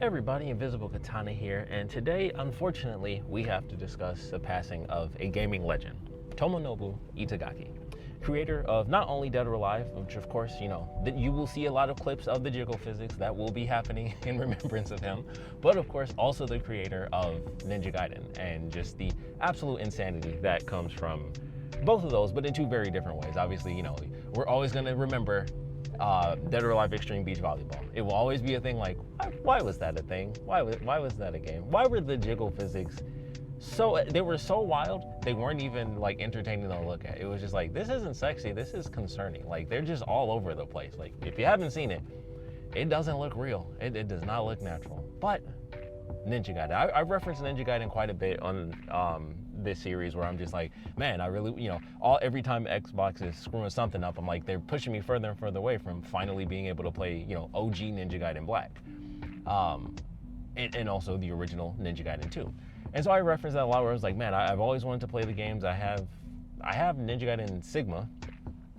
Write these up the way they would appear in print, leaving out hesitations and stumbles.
Hey everybody, Invisiblekatana here, and today, unfortunately, we have to discuss the passing of a gaming legend, Tomonobu Itagaki, creator of not only Dead or Alive, which of course, that you will see a lot of clips of the jiggle physics that will be happening in remembrance of him, but of course also the creator of Ninja Gaiden and just the absolute insanity that comes from both of those, but in two very different ways. Obviously, we're always going to remember Dead or Alive Extreme Beach Volleyball. It will always be a thing like, why was that a thing? Why was that a game? Why were the jiggle physics they were so wild, they weren't even like entertaining to look at. It was just like, this isn't sexy, this is concerning. Like, they're just all over the place. Like, if you haven't seen it, it doesn't look real. It does not look natural. But Ninja Gaiden, I've referenced Ninja Gaiden quite a bit on this series, where I'm just like, man, I really, every time Xbox is screwing something up, I'm like, they're pushing me further and further away from finally being able to play, OG Ninja Gaiden Black, and also the original Ninja Gaiden 2. And so I referenced that a lot, where I was like, man, I've always wanted to play the games. I have Ninja Gaiden Sigma,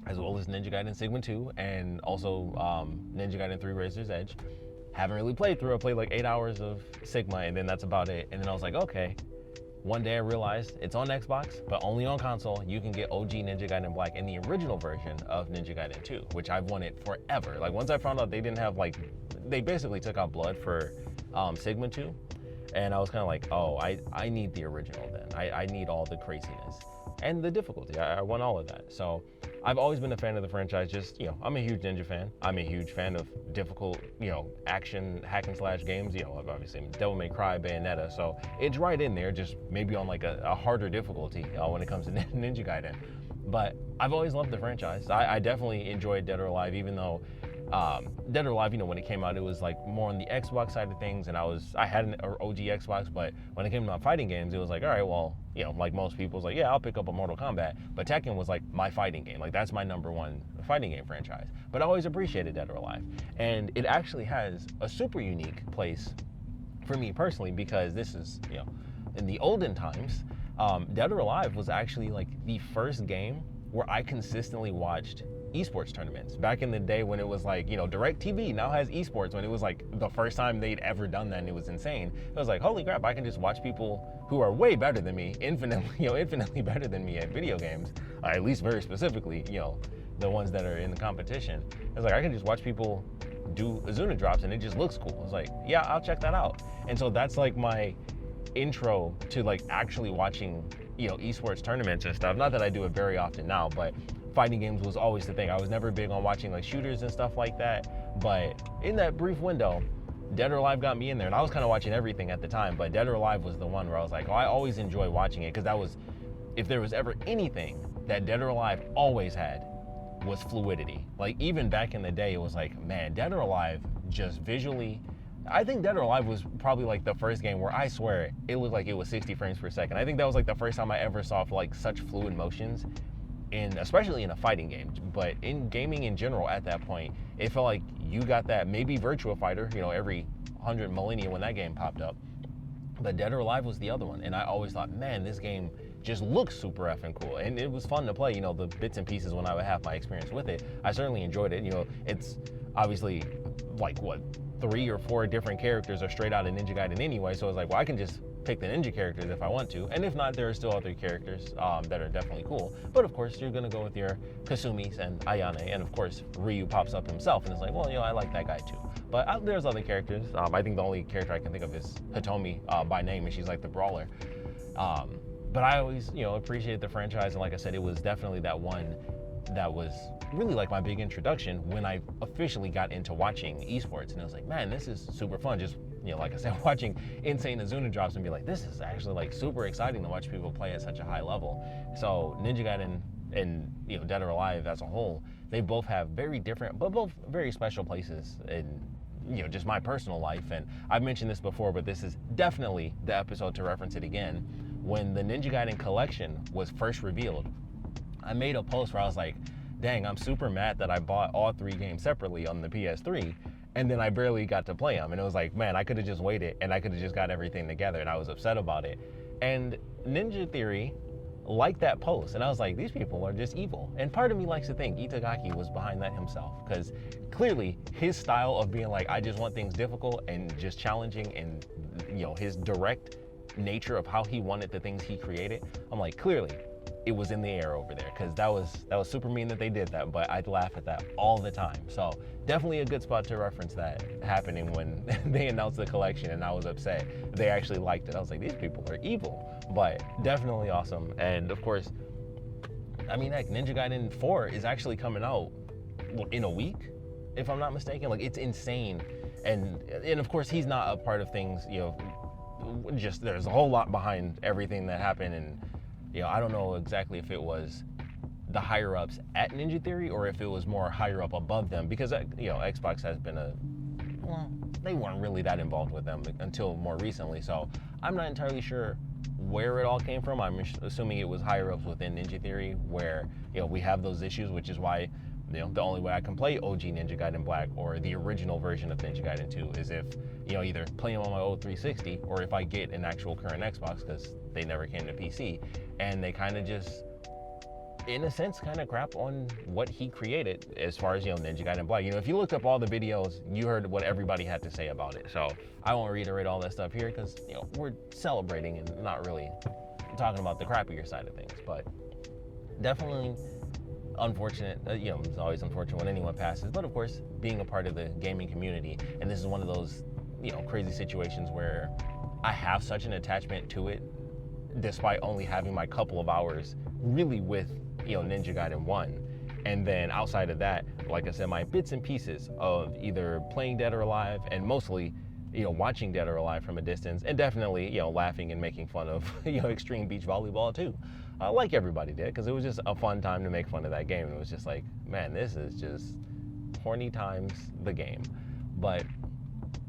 as well as Ninja Gaiden Sigma 2, and also Ninja Gaiden 3 Razor's Edge. Haven't really played through. I played like 8 hours of Sigma, and then that's about it. And then I was like, okay. One day I realized it's on Xbox, but only on console. You can get OG Ninja Gaiden Black in the original version of Ninja Gaiden 2, which I've wanted forever. Like, once I found out they didn't have, they basically took out blood for Sigma 2, and I was kind of like, oh, I need the original then. I need all the craziness and the difficulty. I want all of that. So I've always been a fan of the franchise. Just, I'm a huge Ninja fan. I'm a huge fan of difficult, action hack and slash games. Obviously Devil May Cry, Bayonetta. So it's right in there, just maybe on like a harder difficulty when it comes to Ninja Gaiden. But I've always loved the franchise. I definitely enjoyed Dead or Alive, even though Dead or Alive, when it came out, it was like more on the Xbox side of things, and I had an OG Xbox, but when it came to fighting games, it was like, all right, well, like most people, it's like, yeah, I'll pick up a Mortal Kombat, but Tekken was like my fighting game. Like, that's my number one fighting game franchise. But I always appreciated Dead or Alive, and it actually has a super unique place for me personally, because this is, in the olden times, Dead or Alive was actually like the first game where I consistently watched esports tournaments. Back in the day when it was like, DirecTV now has esports, when it was like the first time they'd ever done that, and it was insane. It was like, holy crap, I can just watch people who are way better than me, infinitely better than me at video games, at least very specifically, the ones that are in the competition. It's like, I can just watch people do Azuna drops, and it just looks cool. It's like, yeah, I'll check that out. And so that's like my intro to like actually watching, esports tournaments and stuff. Not that I do it very often now, but fighting games was always the thing. I was never big on watching like shooters and stuff like that, but in that brief window, Dead or Alive got me in there, and I was kind of watching everything at the time, but Dead or Alive was the one where I was like, oh, I always enjoy watching it, because that was, if there was ever anything that Dead or Alive always had, was fluidity. Like, even back in the day, it was like, man, Dead or Alive just visually, I think Dead or Alive was probably like the first game where I swear it looked like it was 60 frames per second. I think that was like the first time I ever saw like such fluid motions, especially in a fighting game, but in gaming in general at that point, it felt like you got that. Maybe Virtua Fighter, every 100 millennia when that game popped up, but Dead or Alive was the other one. And I always thought, man, this game just looks super effing cool, and it was fun to play. The bits and pieces when I would have my experience with it, I certainly enjoyed it. It's obviously like, what, 3 or 4 different characters are straight out of Ninja Gaiden anyway, so it's like, well, I can just pick the ninja characters if I want to, and if not, there are still other characters that are definitely cool. But of course, you're gonna go with your Kasumis and Ayane, and of course, Ryu pops up himself, and it's like, well, I like that guy too. But there's other characters. I think the only character I can think of is Hitomi by name, and she's like the brawler. But I always, appreciated the franchise, and like I said, it was definitely that one that was really like my big introduction when I officially got into watching esports, and it was like, man, this is super fun. Just, like I said, watching insane Azuna drops and be like, this is actually like super exciting to watch people play at such a high level. So Ninja Gaiden and Dead or Alive as a whole, they both have very different, but both very special places in just my personal life. And I've mentioned this before, but this is definitely the episode to reference it again. When the Ninja Gaiden collection was first revealed, I made a post where I was like, dang, I'm super mad that I bought all 3 games separately on the PS3, and then I barely got to play them. And it was like, man, I could have just waited, and I could have just got everything together, and I was upset about it. And Ninja Theory like that post, and I was like, these people are just evil. And part of me likes to think Itagaki was behind that himself, because clearly his style of being like, I just want things difficult and just challenging, and his direct nature of how he wanted the things he created, I'm like, clearly it was in the air over there, because that was super mean that they did that, but I'd laugh at that all the time. So definitely a good spot to reference that happening when they announced the collection, and I was upset. They actually liked it. I was like, these people are evil, but definitely awesome. And of course, I mean, heck, Ninja Gaiden 4 is actually coming out in a week, if I'm not mistaken. Like, it's insane. And of course, he's not a part of things, just there's a whole lot behind everything that happened. And I don't know exactly if it was the higher ups at Ninja Theory or if it was more higher up above them, because Xbox has been they weren't really that involved with them until more recently. So I'm not entirely sure where it all came from. I'm assuming it was higher ups within Ninja Theory where we have those issues, which is why the only way I can play OG Ninja Gaiden Black or the original version of Ninja Gaiden 2 is if either play them on my old 360 or if I get an actual current Xbox, because they never came to PC. And they kind of just, in a sense, kind of crap on what he created as far as Ninja Gaiden Black. If you looked up all the videos, you heard what everybody had to say about it. So I won't reiterate all that stuff here, because we're celebrating and not really talking about the crappier side of things. But definitely unfortunate. It's always unfortunate when anyone passes, but of course, being a part of the gaming community, and this is one of those crazy situations where I have such an attachment to it, despite only having my couple of hours really with Ninja Gaiden 1. And then outside of that, like I said, my bits and pieces of either playing Dead or Alive, and mostly watching Dead or Alive from a distance, and definitely laughing and making fun of Extreme Beach Volleyball too, like everybody did, because it was just a fun time to make fun of that game. It was just like, man, this is just horny times the game. But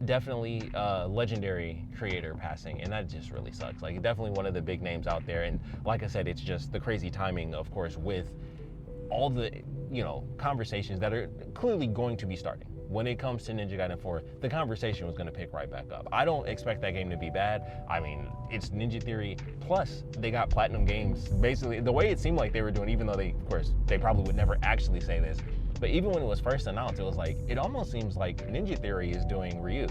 definitely legendary creator passing, and that just really sucks. Like, definitely one of the big names out there. And like I said, it's just the crazy timing, of course, with all the conversations that are clearly going to be starting. When it comes to Ninja Gaiden 4, the conversation was going to pick right back up. I don't expect that game to be bad. I mean, it's Ninja Theory, plus they got Platinum Games. Basically, the way it seemed like they were doing, even though they probably would never actually say this, but even when it was first announced, it was like, it almost seems like Ninja Theory is doing Ryu.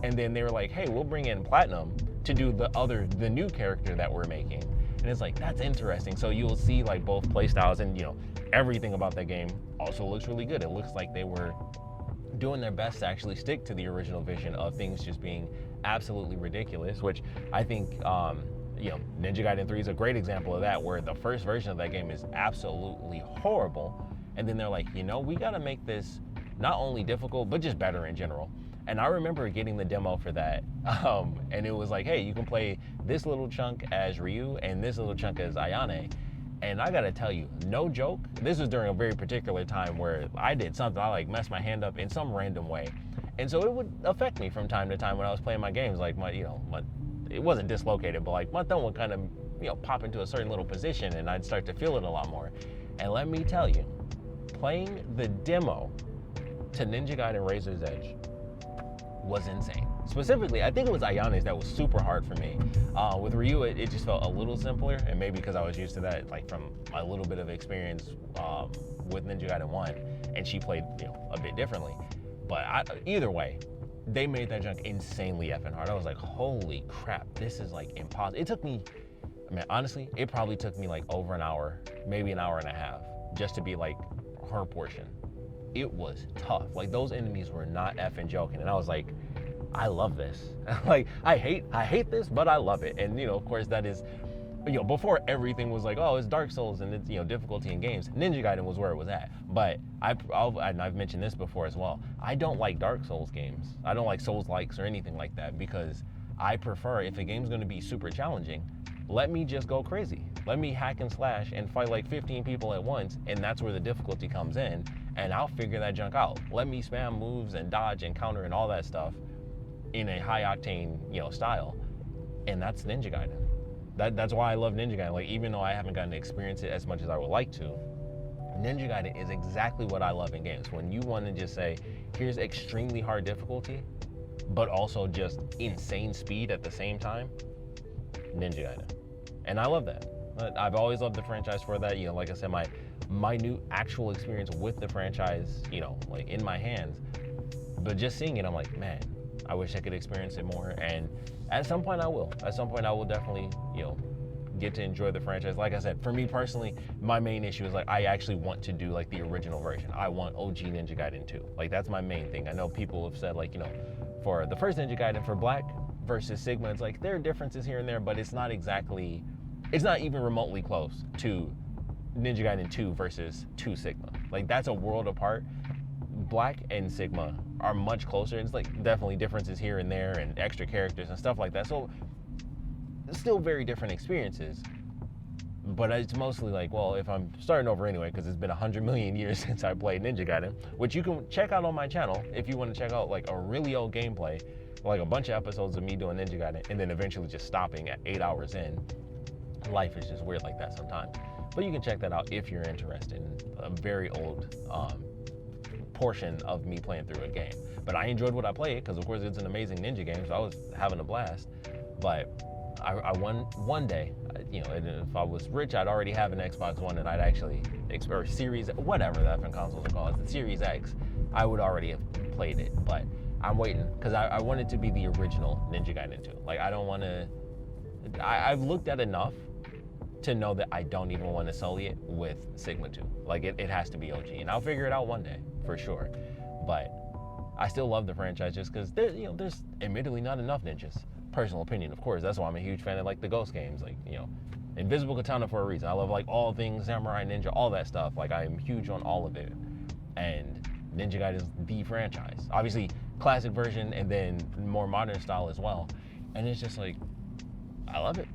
And then they were like, hey, we'll bring in Platinum to do the new character that we're making. And it's like, that's interesting. So you'll see like both playstyles, and everything about that game also looks really good. It looks like they were doing their best to actually stick to the original vision of things just being absolutely ridiculous, which I think Ninja Gaiden 3 is a great example of that, where the first version of that game is absolutely horrible, and then they're like, we gotta make this not only difficult but just better in general. And I remember getting the demo for that, and it was like, hey, you can play this little chunk as Ryu and this little chunk as Ayane. And I gotta tell you, no joke, this was during a very particular time where I did something, I like messed my hand up in some random way. And so it would affect me from time to time when I was playing my games. Like it wasn't dislocated, but like my thumb would kind of, pop into a certain little position, and I'd start to feel it a lot more. And let me tell you, playing the demo to Ninja Gaiden Razor's Edge was insane. Specifically, I think it was Ayane's that was super hard for me. With Ryu, it just felt a little simpler, and maybe because I was used to that, like from my little bit of experience with Ninja Gaiden 1, and she played a bit differently. But either way, they made that junk insanely effing hard. I was like, holy crap, this is like impossible. It took me, honestly, it probably took me like over an hour, maybe an hour and a half, just to be like her portion. It was tough. Like, those enemies were not effing joking, and I was like, I love this. Like, I hate this, but I love it. And of course, that is, before everything was like, oh, it's Dark Souls and it's difficulty in games, Ninja Gaiden was where it was at. But I've mentioned this before as well, I don't like Dark Souls games. I don't like Souls likes or anything like that, because I prefer, if a game's going to be super challenging, let me just go crazy. Let me hack and slash and fight like 15 people at once, and that's where the difficulty comes in, and I'll figure that junk out. Let me spam moves and dodge and counter and all that stuff in a high octane style, and that's Ninja Gaiden. That's why I love Ninja Gaiden. Like, even though I haven't gotten to experience it as much as I would like to, Ninja Gaiden is exactly what I love in games. When you want to just say, here's extremely hard difficulty, but also just insane speed at the same time, Ninja Gaiden. And I love that. I've always loved the franchise for that. Like I said, my new actual experience with the franchise, like in my hands. But just seeing it, I'm like, man, I wish I could experience it more. And at some point I will. At some point I will definitely, get to enjoy the franchise. Like I said, for me personally, my main issue is like I actually want to do like the original version. I want OG Ninja Gaiden 2. Like that's my main thing. I know people have said like, for the first Ninja Gaiden, for Black versus Sigma, it's like there are differences here and there, but it's not even remotely close to Ninja Gaiden 2 versus 2 Sigma. Like that's a world apart. Black and Sigma are much closer. It's like definitely differences here and there and extra characters and stuff like that. So still very different experiences, but it's mostly like, well, if I'm starting over anyway, because it's been 100 million years since I played Ninja Gaiden, which you can check out on my channel if you want to check out like a really old gameplay, like a bunch of episodes of me doing Ninja Gaiden, and then eventually just stopping at 8 hours in. Life is just weird like that sometimes, but you can check that out if you're interested in a very old portion of me playing through a game. But I enjoyed what I played, because of course it's an amazing ninja game, so I was having a blast. But I one day, if I was rich, I'd already have an Xbox One, and I'd actually, or Series, whatever the effing consoles are called, the Series X, I would already have played it. But I'm waiting, because I want it to be the original Ninja Gaiden 2. Like I don't want to, I've looked at enough to know that I don't even want to sully it with Sigma 2. Like it has to be OG, and I'll figure it out one day for sure. But I still love the franchise just because there's admittedly not enough ninjas. Personal opinion, of course. That's why I'm a huge fan of like the Ghost games, like Invisiblekatana for a reason. I love like all things samurai, ninja, all that stuff. Like I'm huge on all of it, and Ninja Gaiden is the franchise. Obviously, classic version and then more modern style as well. And it's just like I love it.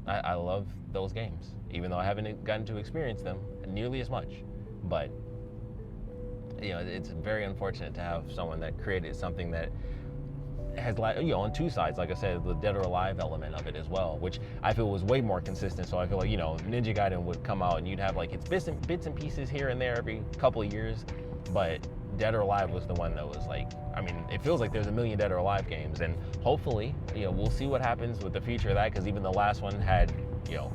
I love those games, even though I haven't gotten to experience them nearly as much. But it's very unfortunate to have someone that created something that has on two sides, like I said, the Dead or Alive element of it as well, which I feel was way more consistent. So I feel like Ninja Gaiden would come out and you'd have like its bits and pieces here and there every couple of years, but Dead or Alive was the one that was like, I mean, it feels like there's a million Dead or Alive games, and hopefully we'll see what happens with the future of that, because even the last one had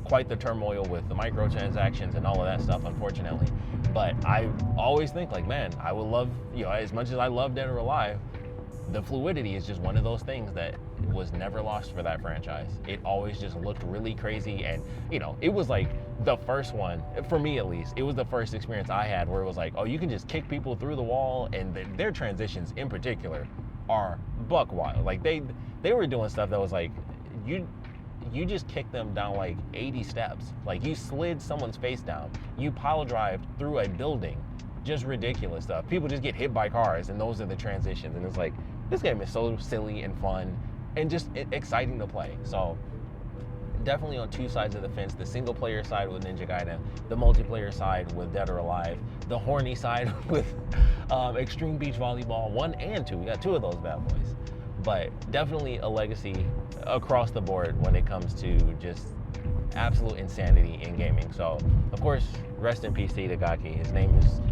quite the turmoil with the microtransactions and all of that stuff, unfortunately. But I always think like, man, I would love, as much as I love Dead or Alive, the fluidity is just one of those things that was never lost for that franchise. It always just looked really crazy, and it was like the first one, for me at least, it was the first experience I had where it was like, oh, you can just kick people through the wall, and their transitions in particular are buck wild. Like they were doing stuff that was like, you just kicked them down like 80 steps. Like you slid someone's face down, you pile drive through a building, just ridiculous stuff. People just get hit by cars, and those are the transitions, and it's like, this game is so silly and fun and just exciting to play. So definitely on two sides of the fence, the single player side with Ninja Gaiden, the multiplayer side with Dead or Alive, the horny side with Extreme Beach Volleyball 1 and 2. We got 2 of those bad boys. But definitely a legacy across the board when it comes to just absolute insanity in gaming. So of course, rest in peace to Itagaki. His name is,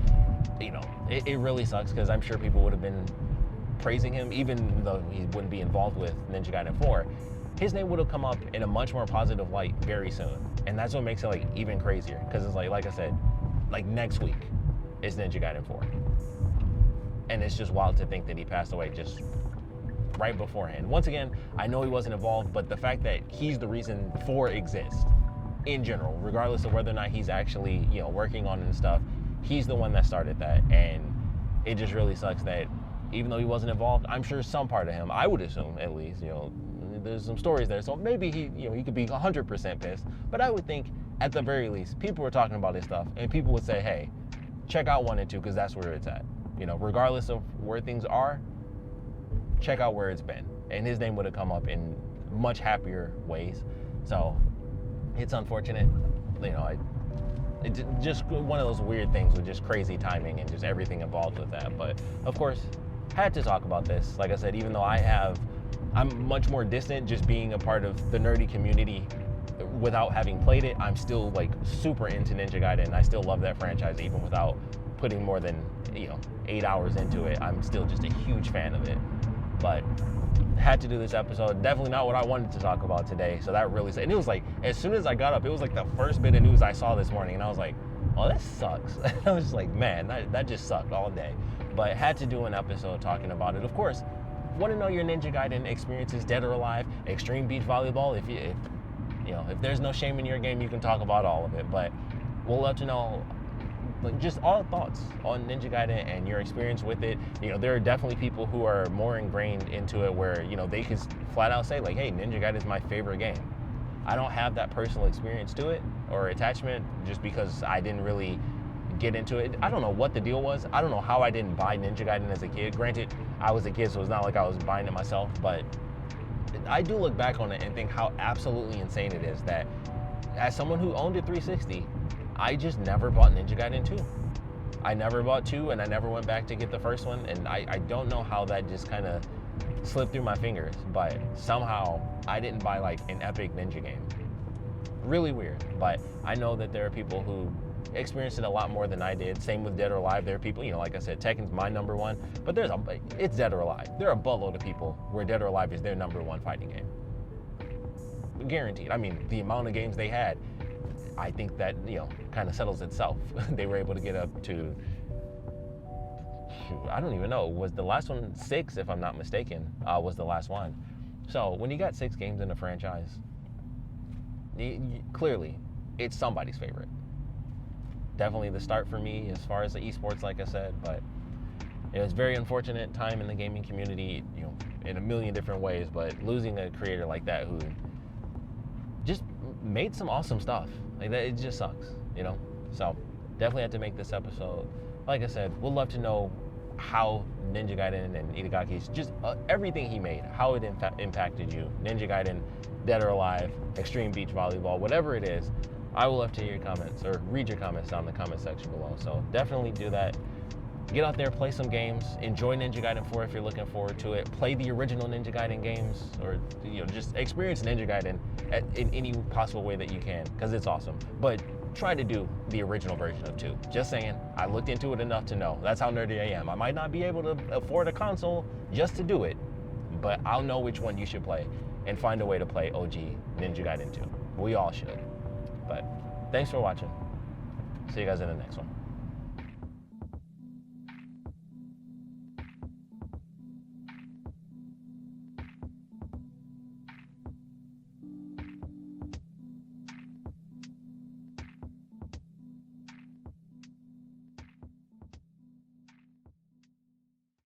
it really sucks, because I'm sure people would have been praising him, even though he wouldn't be involved with Ninja Gaiden 4. His name would have come up in a much more positive light very soon, and that's what makes it like even crazier, because it's like I said, like next week is Ninja Gaiden 4, and it's just wild to think that he passed away just right beforehand. Once again, I know he wasn't involved, but the fact that he's the reason 4 exists in general, regardless of whether or not he's actually working on it and stuff, he's the one that started that, and it just really sucks that even though he wasn't involved, I'm sure some part of him, I would assume at least, there's some stories there, so maybe he could be 100% pissed, but I would think at the very least people were talking about his stuff, and people would say, hey, check out 1 and 2, because that's where it's at. Regardless of where things are, check out where it's been, and his name would have come up in much happier ways. So it's unfortunate, it's just one of those weird things with just crazy timing and just everything involved with that. But of course, had to talk about this. Like I said, even though I'm much more distant, just being a part of the nerdy community without having played it, I'm still like super into Ninja Gaiden. I still love that franchise even without putting more than 8 hours into it. I'm still just a huge fan of it. But had to do this episode. Definitely not what I wanted to talk about today. So that really, and it was like, as soon as I got up, it was like the first bit of news I saw this morning. And I was like, oh, that sucks. I was just like, man, that just sucked all day. But had to do an episode talking about it. Of course, want to know your Ninja Gaiden experiences, dead or alive, extreme beach volleyball. If there's no shame in your game, you can talk about all of it. But we'll love to know, like, just all thoughts on Ninja Gaiden and your experience with it. There are definitely people who are more ingrained into it where, they can flat out say like, hey, Ninja Gaiden is my favorite game. I don't have that personal experience to it or attachment just because I didn't really get into it. I don't know what the deal was. I don't know how I didn't buy Ninja Gaiden as a kid. Granted, I was a kid, so it's not like I was buying it myself, but I do look back on it and think how absolutely insane it is that as someone who owned a 360, I just never bought Ninja Gaiden 2. I never bought 2, and I never went back to get the first one, and I don't know how that just kind of slipped through my fingers, but somehow I didn't buy like an epic Ninja game. Really weird, but I know that there are people who experienced it a lot more than I did. Same with Dead or Alive. There are people, like I said, Tekken's my number one, but it's Dead or Alive. There are a buttload of people where Dead or Alive is their number one fighting game. Guaranteed. I mean, the amount of games they had, I think that, kind of settles itself. They were able to get up to, I don't even know, was the last one 6, if I'm not mistaken, was the last one. So when you got 6 games in the franchise, clearly it's somebody's favorite. Definitely the start for me as far as the esports, like I said, but it was very unfortunate time in the gaming community, in a million different ways, but losing a creator like that who just made some awesome stuff like that, it just sucks, So definitely had to make this episode. Like I said, we'd love to know how Ninja Gaiden and Itagaki's, just everything he made, how it impacted you. Ninja Gaiden, Dead or Alive, Extreme Beach Volleyball, whatever it is. I will love to hear your comments or read your comments down in the comment section below. So definitely do that. Get out there, play some games, enjoy Ninja Gaiden 4 if you're looking forward to it. Play the original Ninja Gaiden games, or just experience Ninja Gaiden in any possible way that you can, because it's awesome. But try to do the original version of 2. Just saying, I looked into it enough to know. That's how nerdy I am. I might not be able to afford a console just to do it, but I'll know which one you should play and find a way to play OG Ninja Gaiden 2. We all should. But thanks for watching. See you guys in the next one.